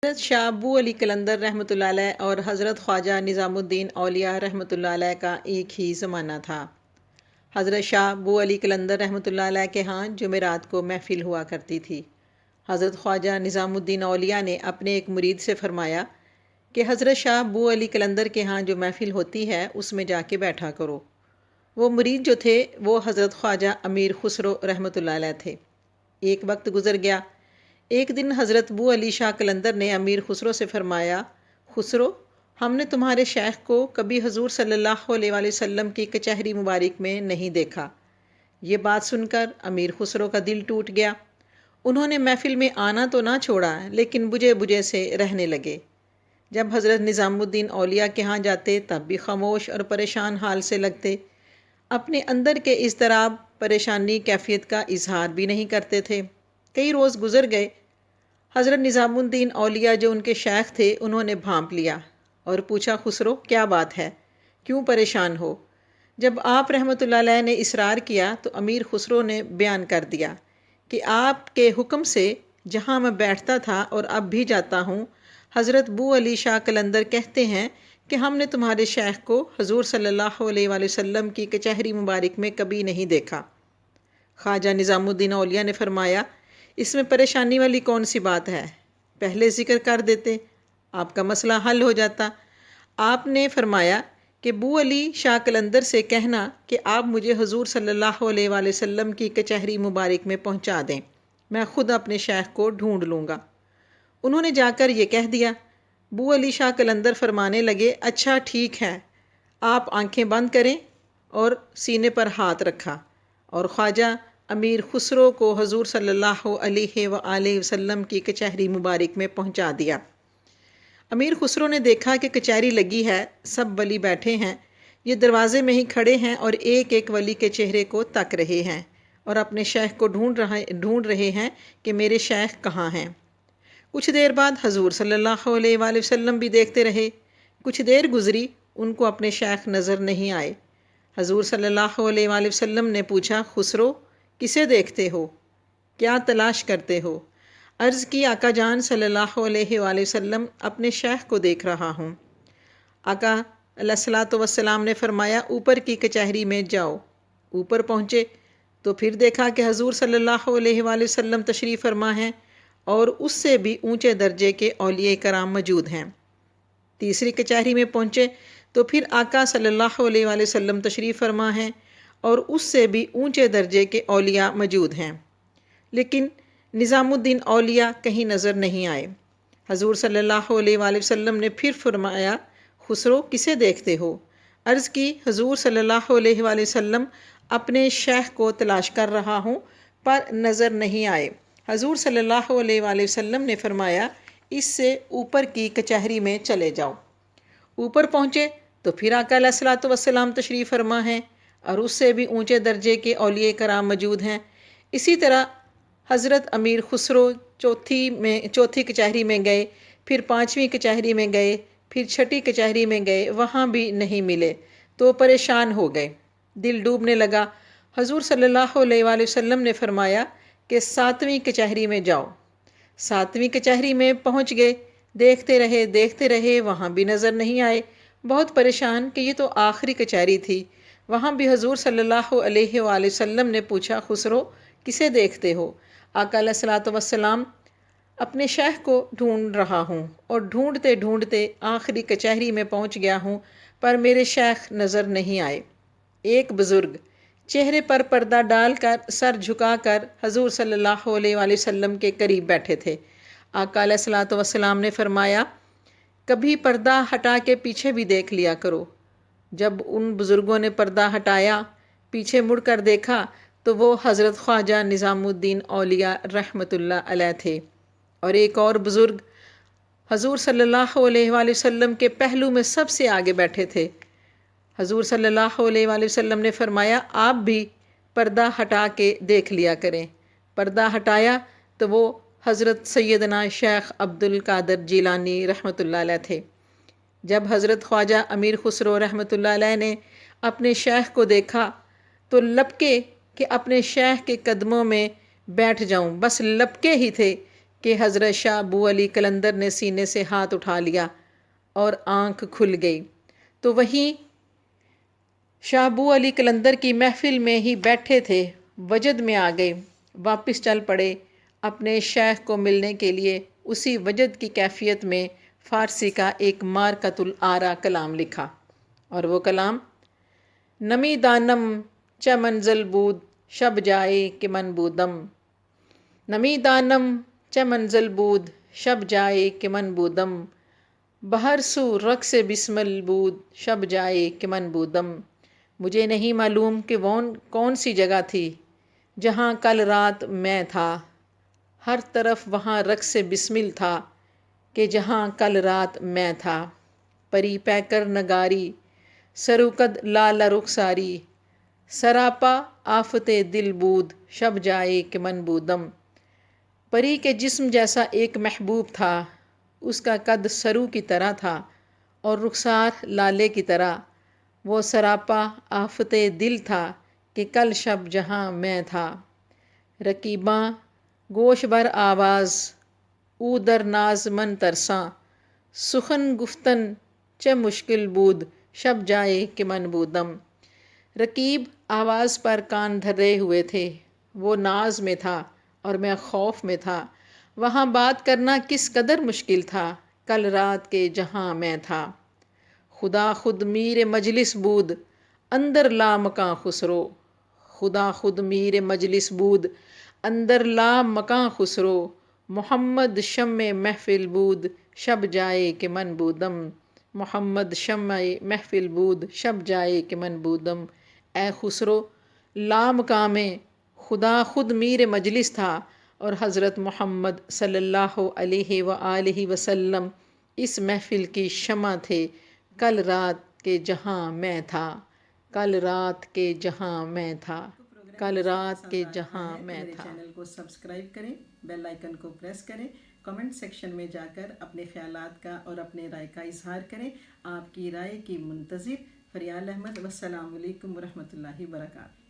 حضرت شاہ ابو علی قلندر رحمۃ اللہ علیہ اور حضرت خواجہ نظام الدین اولیاء رحمۃ اللہ علیہ کا ایک ہی زمانہ تھا۔ حضرت شاہ ابو علی قلندر رحمۃ اللہ علیہ کے ہاں جمعرات کو محفل ہوا کرتی تھی۔ حضرت خواجہ نظام الدین اولیاء نے اپنے ایک مرید سے فرمایا کہ حضرت شاہ ابو علی قلندر کے ہاں جو محفل ہوتی ہے اس میں جا کے بیٹھا کرو۔ وہ مرید جو تھے وہ حضرت خواجہ امیر خسرو رحمۃ اللہ علیہ تھے۔ ایک وقت گزر گیا۔ ایک دن حضرت ابو علی شاہ قلندر نے امیر خسرو سے فرمایا، خسرو، ہم نے تمہارے شیخ کو کبھی حضور صلی اللہ علیہ وآلہ وسلم کی کچہری مبارک میں نہیں دیکھا۔ یہ بات سن کر امیر خسرو کا دل ٹوٹ گیا۔ انہوں نے محفل میں آنا تو نہ چھوڑا لیکن بجھے بجھے سے رہنے لگے۔ جب حضرت نظام الدین اولیاء کے ہاں جاتے تب بھی خاموش اور پریشان حال سے لگتے۔ اپنے اندر کے اضطراب، پریشانی، کیفیت کا اظہار بھی نہیں کرتے تھے۔ کئی روز گزر گئے۔ حضرت نظام الدین اولیاء جو ان کے شیخ تھے انہوں نے بھانپ لیا اور پوچھا، خسرو کیا بات ہے، کیوں پریشان ہو؟ جب آپ رحمۃ اللہ علیہ نے اصرار کیا تو امیر خسرو نے بیان کر دیا کہ آپ کے حکم سے جہاں میں بیٹھتا تھا اور اب بھی جاتا ہوں، حضرت ابو علی شاہ قلندر کہتے ہیں کہ ہم نے تمہارے شیخ کو حضور صلی اللہ علیہ وآلہ وسلم کی کچہری مبارک میں کبھی نہیں دیکھا۔ خواجہ نظام الدین اولیاء نے فرمایا، اس میں پریشانی والی کون سی بات ہے، پہلے ذکر کر دیتے، آپ کا مسئلہ حل ہو جاتا۔ آپ نے فرمایا کہ ابو علی شاہ قلندر سے کہنا کہ آپ مجھے حضور صلی اللہ علیہ وآلہ وسلم کی کچہری مبارک میں پہنچا دیں، میں خود اپنے شیخ کو ڈھونڈ لوں گا۔ انہوں نے جا کر یہ کہہ دیا۔ ابو علی شاہ قلندر فرمانے لگے، اچھا ٹھیک ہے، آپ آنکھیں بند کریں، اور سینے پر ہاتھ رکھا اور خواجہ امیر خسرو کو حضور صلی اللہ علیہ وآلہ وسلم کی کچہری مبارک میں پہنچا دیا۔ امیر خسرو نے دیکھا کہ کچہری لگی ہے، سب ولی بیٹھے ہیں، یہ دروازے میں ہی کھڑے ہیں اور ایک ایک ولی کے چہرے کو تک رہے ہیں اور اپنے شیخ کو ڈھونڈ رہے ہیں کہ میرے شیخ کہاں ہیں۔ کچھ دیر بعد حضور صلی اللہ علیہ وآلہ وسلم بھی دیکھتے رہے۔ کچھ دیر گزری، ان کو اپنے شیخ نظر نہیں آئے۔ حضور صلی اللہ علیہ وآلہ وسلم نے پوچھا، خسرو کسے دیکھتے ہو، کیا تلاش کرتے ہو؟ عرض کی، آقا جان صلی اللہ علیہ وآلہ وسلم، اپنے شیخ کو دیکھ رہا ہوں۔ آقا علیہ الصلوۃ والسلام نے فرمایا، اوپر کی کچہری میں جاؤ۔ اوپر پہنچے تو پھر دیکھا کہ حضور صلی اللہ علیہ وآلہ وسلم تشریف فرما ہیں اور اس سے بھی اونچے درجے کے اولیاء کرام موجود ہیں۔ تیسری کچہری میں پہنچے تو پھر آقا صلی اللہ علیہ وآلہ وسلم تشریف فرما ہیں اور اس سے بھی اونچے درجے کے اولیاء موجود ہیں، لیکن نظام الدین اولیاء کہیں نظر نہیں آئے۔ حضور صلی اللہ علیہ وآلہ وسلم نے پھر فرمایا، خسرو کسے دیکھتے ہو؟ عرض کی، حضور صلی اللہ علیہ وآلہ وسلم، اپنے شیخ کو تلاش کر رہا ہوں پر نظر نہیں آئے۔ حضور صلی اللہ علیہ وآلہ وسلم نے فرمایا، اس سے اوپر کی کچہری میں چلے جاؤ۔ اوپر پہنچے تو پھر آقا علیہ الصلوۃ والسلام تشریف فرما ہیں اور اس سے بھی اونچے درجے کے اولیاء کرام موجود ہیں۔ اسی طرح حضرت امیر خسرو چوتھی کچہری میں گئے، پھر پانچویں کچہری میں گئے، پھر چھٹی کچہری میں گئے، وہاں بھی نہیں ملے تو پریشان ہو گئے، دل ڈوبنے لگا۔ حضور صلی اللہ علیہ وآلہ وسلم نے فرمایا کہ ساتویں کچہری میں جاؤ۔ ساتویں کچہری میں پہنچ گئے، دیکھتے رہے، وہاں بھی نظر نہیں آئے، بہت پریشان کہ یہ تو آخری کچہری تھی۔ وہاں بھی حضور صلی اللہ علیہ وآلہ وسلم نے پوچھا، خسرو کسے دیکھتے ہو؟ آقا علیہ الصلوۃ والسلام، اپنے شیخ کو ڈھونڈ رہا ہوں اور ڈھونڈتے ڈھونڈتے آخری کچہری میں پہنچ گیا ہوں پر میرے شیخ نظر نہیں آئے۔ ایک بزرگ چہرے پر پردہ ڈال کر، سر جھکا کر حضور صلی اللہ علیہ وآلہ وسلم کے قریب بیٹھے تھے۔ آقا علیہ الصلوۃ والسلام نے فرمایا، کبھی پردہ ہٹا کے پیچھے بھی دیکھ لیا کرو۔ جب ان بزرگوں نے پردہ ہٹایا، پیچھے مڑ کر دیکھا تو وہ حضرت خواجہ نظام الدین اولیاء رحمۃ اللہ علیہ تھے اور ایک اور بزرگ حضور صلی اللہ علیہ وآلہ وسلم کے پہلو میں سب سے آگے بیٹھے تھے۔ حضور صلی اللہ علیہ وآلہ وسلم نے فرمایا، آپ بھی پردہ ہٹا کے دیکھ لیا کریں۔ پردہ ہٹایا تو وہ حضرت سیدنا شیخ عبد القادر جیلانی رحمۃ اللہ علیہ تھے۔ جب حضرت خواجہ امیر خسرو رحمۃ اللہ علیہ نے اپنے شیخ کو دیکھا تو لپکے کہ اپنے شیخ کے قدموں میں بیٹھ جاؤں، بس لپکے ہی تھے کہ حضرت شاہ ابو علی قلندر نے سینے سے ہاتھ اٹھا لیا اور آنکھ کھل گئی تو وہیں شاہ ابو علی قلندر کی محفل میں ہی بیٹھے تھے، وجد میں آ گئے، واپس چل پڑے اپنے شیخ کو ملنے کے لیے۔ اسی وجد کی کیفیت میں فارسی کا ایک مارکۃ الآراء کلام لکھا، اور وہ کلام: نمی دانم چہ منزل بود شب جائے کہ من بودم، نمی دانم چہ منزل بود شب جائے کہ من بودم، بہر سو رقص بسمل بود شب جائے کہ من بودم۔ مجھے نہیں معلوم کہ وہ کون سی جگہ تھی جہاں کل رات میں تھا، ہر طرف وہاں رقص بسمل تھا کہ جہاں کل رات میں تھا۔ پری پیکر نگاری سروکد لال رخساری، سراپا آفت دل بود شب جائے کہ من بودم۔ پری کے جسم جیسا ایک محبوب تھا، اس کا قد سرو کی طرح تھا اور رخسار لالے کی طرح۔ وہ سراپا آفت دل تھا کہ کل شب جہاں میں تھا۔ رکیباں گوش بر آواز او در ناز من ترساں، سخن گفتن چہ مشکل بود شب جائے کہ من بودم۔ رکیب آواز پر کان دھرے ہوئے تھے، وہ ناز میں تھا اور میں خوف میں تھا۔ وہاں بات کرنا کس قدر مشکل تھا، کل رات کے جہاں میں تھا۔ خدا خود میر مجلس بود اندر لامکاں خسرو، خدا خود میر مجلس بود اندر لامکاں خسرو، محمد شمع محفل بود شب جائے کہ من بودم، محمد شمع محفل بود شب جائے کہ من بودم۔ اے خسرو، لامکاں میں خدا خود میر مجلس تھا اور حضرت محمد صلی اللہ علیہ وآلہ وسلم اس محفل کی شمع تھے، کل رات کے جہاں میں تھا، کل رات کے جہاں میں تھا، کل رات کے جہاں میں تھا۔ چینل کو سبسکرائب کریں، بیل آئیکن کو پریس کریں، کمنٹ سیکشن میں جا کر اپنے خیالات کا اور اپنے رائے کا اظہار کریں۔ آپ کی رائے کی منتظر فریال احمد۔ والسلام علیکم ورحمۃ اللہ وبرکاتہ۔